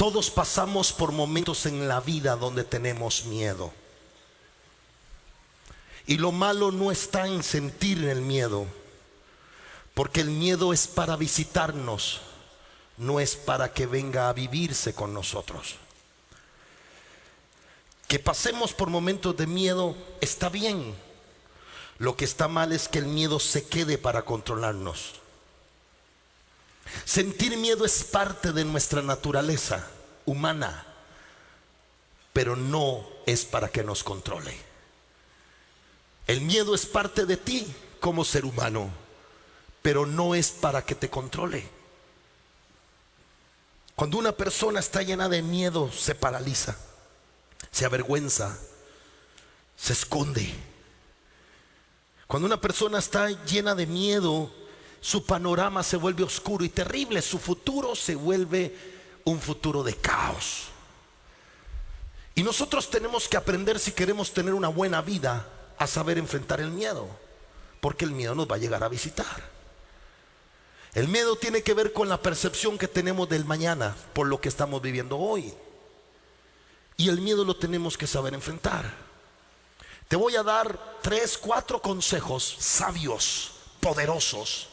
Todos pasamos por momentos en la vida donde tenemos miedo. Y lo malo no está en sentir el miedo, porque el miedo es para visitarnos, no es para que venga a vivirse con nosotros. Que pasemos por momentos de miedo está bien. Lo que está mal es que el miedo se quede para controlarnos. Sentir miedo es parte de nuestra naturaleza humana, pero no es para que nos controle. El miedo es parte de ti como ser humano, pero no es para que te controle. Cuando una persona está llena de miedo, se paraliza, se avergüenza, se esconde. Cuando una persona está llena de miedo, su panorama se vuelve oscuro y terrible. Su futuro se vuelve un futuro de caos. Y nosotros tenemos que aprender, si queremos tener una buena vida, a saber enfrentar el miedo, porque el miedo nos va a llegar a visitar. El miedo tiene que ver con la percepción que tenemos del mañana por lo que estamos viviendo hoy. Y el miedo lo tenemos que saber enfrentar. Te voy a dar 3, 4 consejos sabios, poderosos,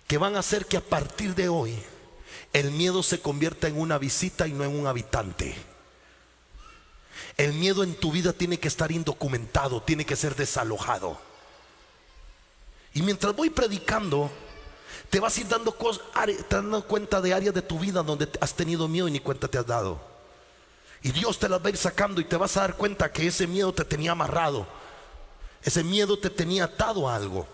que van a hacer que a partir de hoy el miedo se convierta en una visita y no en un habitante. El miedo en tu vida tiene que estar indocumentado, tiene que ser desalojado. Y mientras voy predicando, te vas a ir dando cuenta de áreas de tu vida donde has tenido miedo y ni cuenta te has dado. Y Dios te las va a ir sacando y te vas a dar cuenta que ese miedo te tenía amarrado, ese miedo te tenía atado a algo.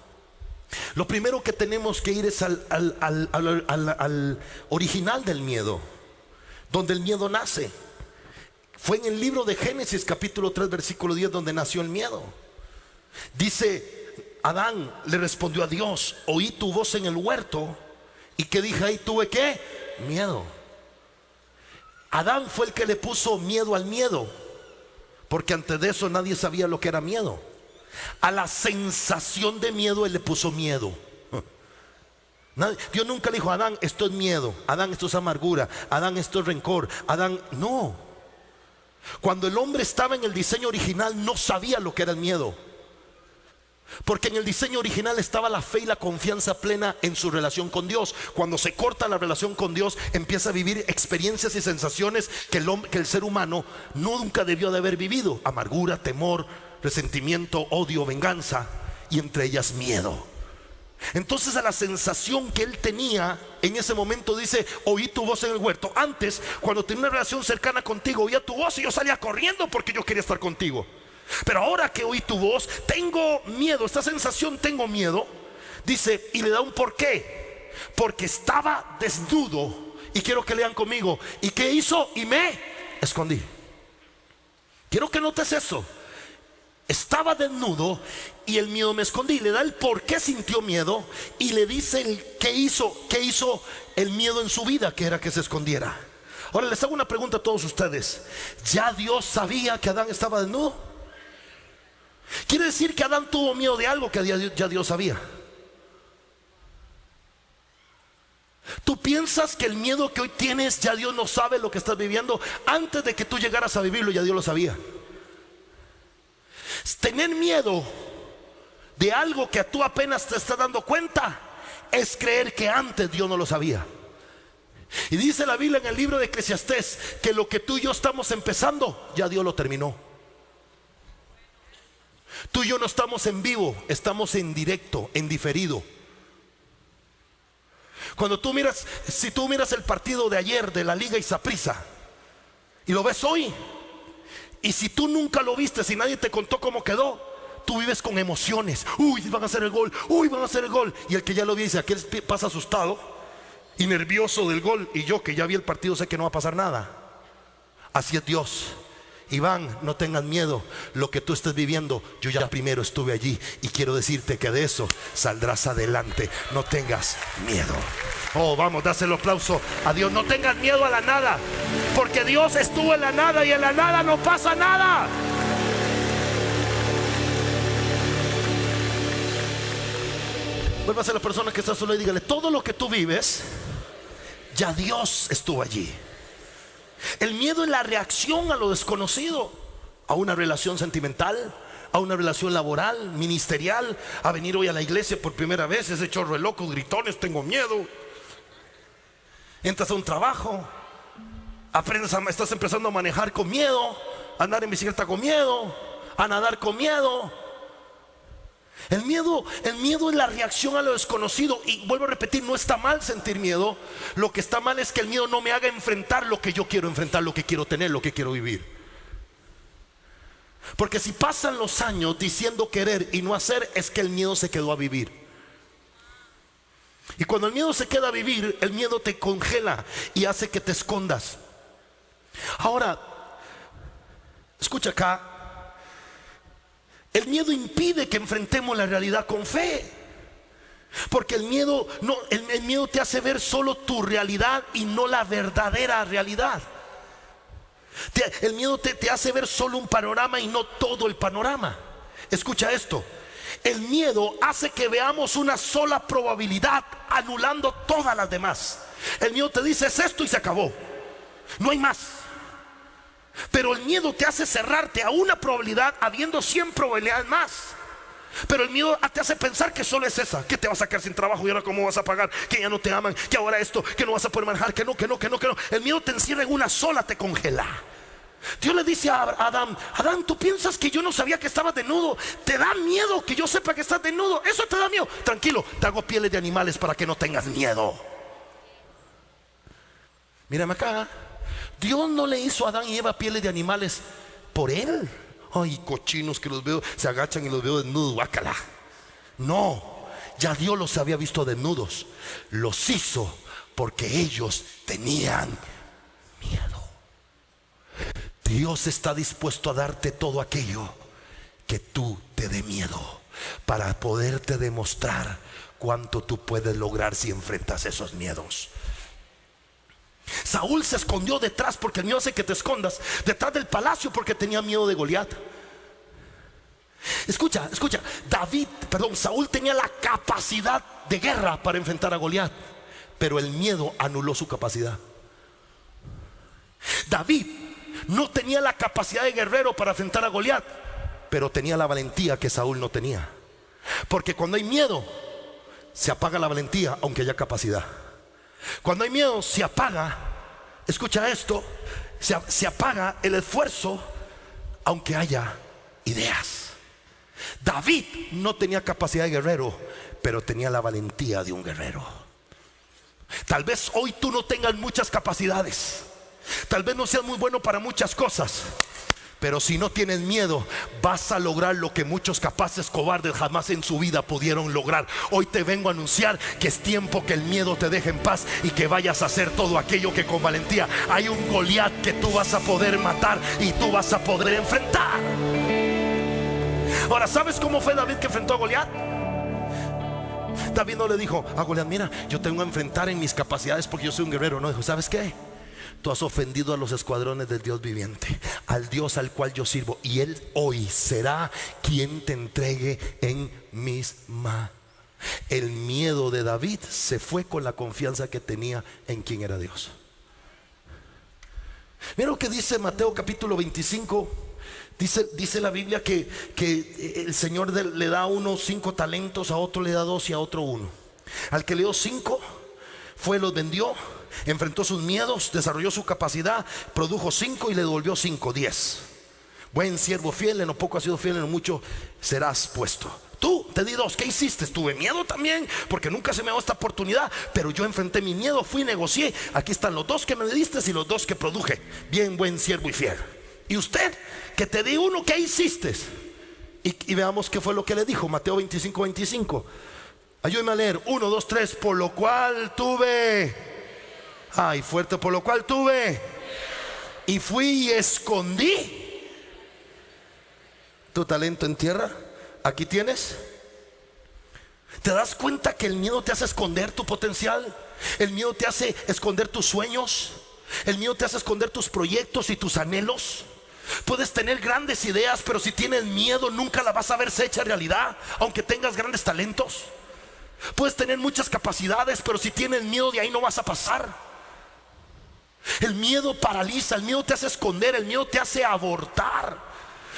Lo primero que tenemos que ir es al original del miedo, donde el miedo nace. Fue en el libro de Génesis capítulo 3 versículo 10 donde nació el miedo. Dice: Adán le respondió a Dios: oí tu voz en el huerto. ¿Y qué dije ahí? Tuve ¿qué? Miedo. Adán fue el que le puso miedo al miedo, porque antes de eso nadie sabía lo que era miedo. A la sensación de miedo él le puso miedo. Dios nunca le dijo: Adán, esto es miedo, Adán, esto es amargura, Adán, esto es rencor, Adán, no. Cuando el hombre estaba en el diseño original no sabía lo que era el miedo, porque en el diseño original estaba la fe y la confianza plena en su relación con Dios. Cuando se corta la relación con Dios, empieza a vivir experiencias y sensaciones que el ser humano nunca debió de haber vivido: amargura, temor, resentimiento, odio, venganza, y entre ellas miedo. Entonces, a la sensación que él tenía en ese momento dice: oí tu voz en el huerto. Antes, cuando tenía una relación cercana contigo, oía tu voz y yo salía corriendo porque yo quería estar contigo. Pero ahora que oí tu voz, tengo miedo. Esta sensación, tengo miedo, dice, y le da un porqué: porque estaba desnudo. Y quiero que lean conmigo: ¿y qué hizo? Y me escondí. Quiero que notes eso. Estaba desnudo y el miedo me escondí. Le da el por qué sintió miedo y le dice el qué hizo el miedo en su vida, que era que se escondiera. Ahora les hago una pregunta a todos ustedes: ¿ya Dios sabía que Adán estaba desnudo? Quiere decir que Adán tuvo miedo de algo que ya Dios sabía. ¿Tú piensas que el miedo que hoy tienes ya Dios no sabe lo que estás viviendo? Antes de que tú llegaras a vivirlo ya Dios lo sabía. Tener miedo de algo que tú apenas te estás dando cuenta es creer que antes Dios no lo sabía. Y dice la Biblia en el libro de Eclesiastés que lo que tú y yo estamos empezando, ya Dios lo terminó. Tú y yo no estamos en vivo, estamos en directo, en diferido. Cuando tú miras, si tú miras el partido de ayer de la Liga y Saprissa y lo ves hoy, y si tú nunca lo viste, si nadie te contó cómo quedó, tú vives con emociones. Uy, van a hacer el gol, uy, van a hacer el gol. Y el que ya lo vio dice: aquel pasa asustado y nervioso del gol, y yo que ya vi el partido sé que no va a pasar nada. Así es Dios. Iván, no tengas miedo. Lo que tú estés viviendo, yo ya primero estuve allí, y quiero decirte que de eso saldrás adelante. No tengas miedo. Oh, vamos, dáselo aplauso a Dios. No tengas miedo a la nada, porque Dios estuvo en la nada y en la nada no pasa nada. Vuelva a ser la persona que está sola y dígale: todo lo que tú vives, ya Dios estuvo allí. El miedo es la reacción a lo desconocido, a una relación sentimental, a una relación laboral, ministerial, a venir hoy a la iglesia por primera vez, ese chorro de locos, gritones, tengo miedo. Entras a un trabajo, estás empezando a manejar con miedo, a andar en bicicleta con miedo, a nadar con miedo. El miedo es la reacción a lo desconocido. Y vuelvo a repetir, no está mal sentir miedo. Lo que está mal es que el miedo no me haga enfrentar lo que yo quiero enfrentar, lo que quiero tener, lo que quiero vivir. Porque si pasan los años diciendo querer y no hacer, es que el miedo se quedó a vivir. Y cuando el miedo se queda a vivir, el miedo te congela y hace que te escondas. Ahora, escucha acá. El miedo impide que enfrentemos la realidad con fe. Porque el miedo te hace ver solo tu realidad y no la verdadera realidad. El miedo te hace ver solo un panorama y no todo el panorama. Escucha esto. El miedo hace que veamos una sola probabilidad, anulando todas las demás. El miedo te dice: es esto y se acabó, no hay más. Pero el miedo te hace cerrarte a una probabilidad habiendo 100 probabilidades más. Pero el miedo te hace pensar que solo es esa, que te vas a quedar sin trabajo y ahora cómo vas a pagar, que ya no te aman, que ahora esto, que no vas a poder manejar, que no. El miedo te encierra en una sola, te congela. Dios le dice a Adán: Adán, ¿tú piensas que yo no sabía que estabas desnudo? ¿Te da miedo que yo sepa que estás desnudo? ¿Eso te da miedo? Tranquilo, te hago pieles de animales para que no tengas miedo. Mírame acá. Dios no le hizo a Adán y Eva pieles de animales por él. Ay, cochinos que los veo, se agachan y los veo desnudos, guácala. No, ya Dios los había visto desnudos. Los hizo porque ellos tenían miedo. Dios está dispuesto a darte todo aquello que tú te dé miedo, para poderte demostrar cuánto tú puedes lograr si enfrentas esos miedos. Saúl se escondió detrás, porque el miedo hace que te escondas detrás del palacio, porque tenía miedo de Goliat. Escucha, Saúl tenía la capacidad de guerra para enfrentar a Goliat, pero el miedo anuló su capacidad. David no tenía la capacidad de guerrero para enfrentar a Goliat, pero tenía la valentía que Saúl no tenía. Porque cuando hay miedo, se apaga la valentía aunque haya capacidad. Cuando hay miedo se apaga, escucha esto, se apaga el esfuerzo aunque haya ideas. David no tenía capacidad de guerrero, pero tenía la valentía de un guerrero. Tal vez hoy tú no tengas muchas capacidades, tal vez no seas muy bueno para muchas cosas, pero si no tienes miedo, vas a lograr lo que muchos capaces cobardes jamás en su vida pudieron lograr. Hoy te vengo a anunciar que es tiempo que el miedo te deje en paz y que vayas a hacer todo aquello que con valentía. Hay un Goliat que tú vas a poder matar y tú vas a poder enfrentar. Ahora, ¿sabes cómo fue David que enfrentó a Goliat? David no le dijo a Goliat: mira, yo tengo que enfrentar en mis capacidades porque yo soy un guerrero. No, dijo: ¿sabes qué? Tú has ofendido a los escuadrones del Dios viviente, al Dios al cual yo sirvo, y Él hoy será quien te entregue en mis manos. El miedo de David se fue con la confianza que tenía en quien era Dios. Mira lo que dice Mateo capítulo 25. Dice la Biblia que el Señor le da a uno 5 talentos, a otro le da 2 y a otro 1. Al que le dio 5, fue, los vendió, enfrentó sus miedos, desarrolló su capacidad, produjo 5 y le devolvió 5, 10. Buen siervo fiel, en lo poco has sido fiel, en lo mucho serás puesto. Tú, te di 2, ¿qué hiciste? Tuve miedo también, porque nunca se me dio esta oportunidad, pero yo enfrenté mi miedo, fui y negocié. Aquí están los 2 que me diste y los 2 que produje. Bien, buen siervo y fiel. Y usted, que te di 1, ¿qué hiciste? Y veamos qué fue lo que le dijo. Mateo 25, 25. Ayúdame a leer. 1, 2, 3. Por lo cual tuve. Ay, fuerte. Por lo cual tuve. Y fui y escondí tu talento en tierra. Aquí tienes. ¿Te das cuenta que el miedo te hace esconder tu potencial? El miedo te hace esconder tus sueños. El miedo te hace esconder tus proyectos y tus anhelos. Puedes tener grandes ideas, pero si tienes miedo nunca la vas a verse hecha realidad, aunque tengas grandes talentos. Puedes tener muchas capacidades, pero si tienes miedo, de ahí no vas a pasar. El miedo paraliza, el miedo te hace esconder, el miedo te hace abortar.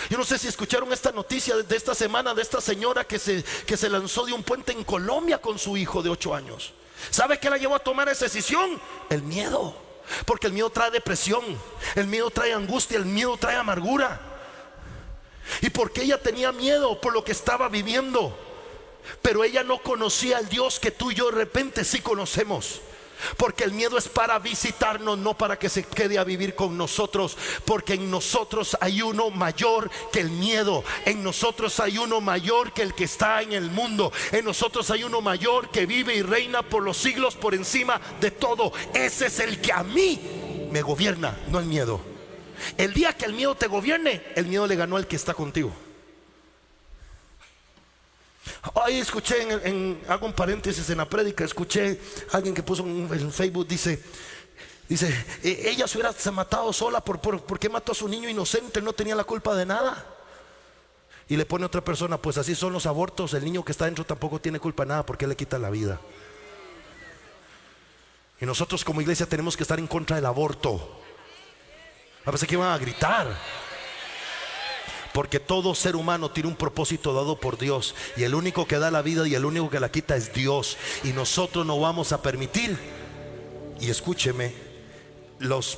Yo no sé si escucharon esta noticia de esta semana de esta señora que se lanzó de un puente en Colombia con su hijo de 8 años. ¿Sabe qué la llevó a tomar esa decisión? El miedo. Porque el miedo trae depresión, el miedo trae angustia, el miedo trae amargura. Y porque ella tenía miedo por lo que estaba viviendo, pero ella no conocía al Dios que tú y yo de repente sí conocemos. Porque el miedo es para visitarnos, no para que se quede a vivir con nosotros. Porque en nosotros hay uno mayor que el miedo. En nosotros hay uno mayor que el que está en el mundo. En nosotros hay uno mayor que vive y reina por los siglos, por encima de todo. Ese es el que a mí me gobierna, no el miedo. El día que el miedo te gobierne, el miedo le ganó al que está contigo. Ahí escuché hago un paréntesis en la prédica, escuché a alguien que puso en Facebook, dice, ella se hubiera matado sola ¿por qué mató a su niño inocente? No tenía la culpa de nada. Y le pone otra persona, pues así son los abortos, el niño que está dentro tampoco tiene culpa de nada, ¿por qué le quitan la vida? Y nosotros como iglesia tenemos que estar en contra del aborto. A veces que van a gritar. Porque todo ser humano tiene un propósito dado por Dios, y el único que da la vida y el único que la quita es Dios. Y nosotros no vamos a permitir. Y escúcheme, las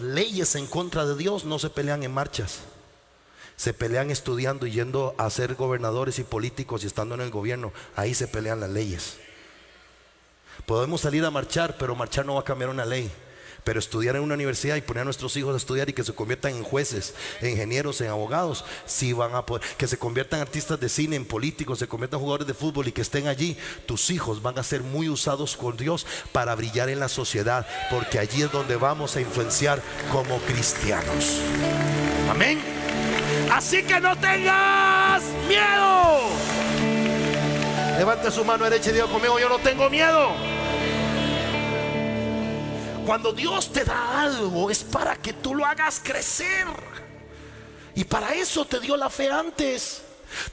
leyes en contra de Dios no se pelean en marchas. Se pelean estudiando y yendo a ser gobernadores y políticos y estando en el gobierno. Ahí se pelean las leyes. Podemos salir a marchar, pero marchar no va a cambiar una ley. Pero estudiar en una universidad y poner a nuestros hijos a estudiar y que se conviertan en jueces, en ingenieros, en abogados, sí van a poder. Que se conviertan en artistas de cine, en políticos, se conviertan en jugadores de fútbol y que estén allí. Tus hijos van a ser muy usados por Dios para brillar en la sociedad, porque allí es donde vamos a influenciar como cristianos. Amén. Así que no tengas miedo. Levante su mano derecha y diga conmigo: yo no tengo miedo. Cuando Dios te da algo es para que tú lo hagas crecer. Y para eso te dio la fe antes.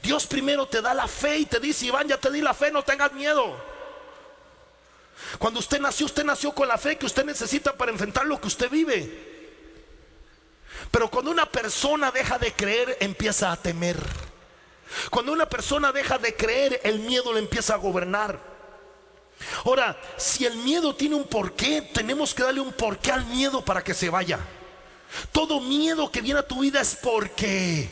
Dios primero te da la fe y te dice: Iván, ya te di la fe, no tengas miedo. Cuando usted nació con la fe que usted necesita para enfrentar lo que usted vive. Pero cuando una persona deja de creer, empieza a temer. Cuando una persona deja de creer, el miedo le empieza a gobernar. Ahora, si el miedo tiene un porqué, tenemos que darle un porqué al miedo para que se vaya. Todo miedo que viene a tu vida es porque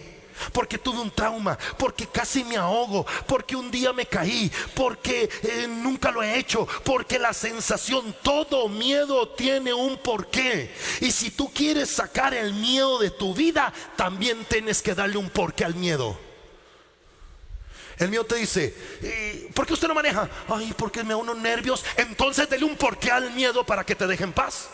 tuve un trauma, porque casi me ahogo, porque un día me caí, porque nunca lo he hecho, porque la sensación, todo miedo tiene un porqué. Y si tú quieres sacar el miedo de tu vida, también tienes que darle un porqué al miedo. El miedo te dice: ¿por qué usted no maneja? Ay, porque me da unos nervios. Entonces dele un porqué al miedo para que te deje en paz.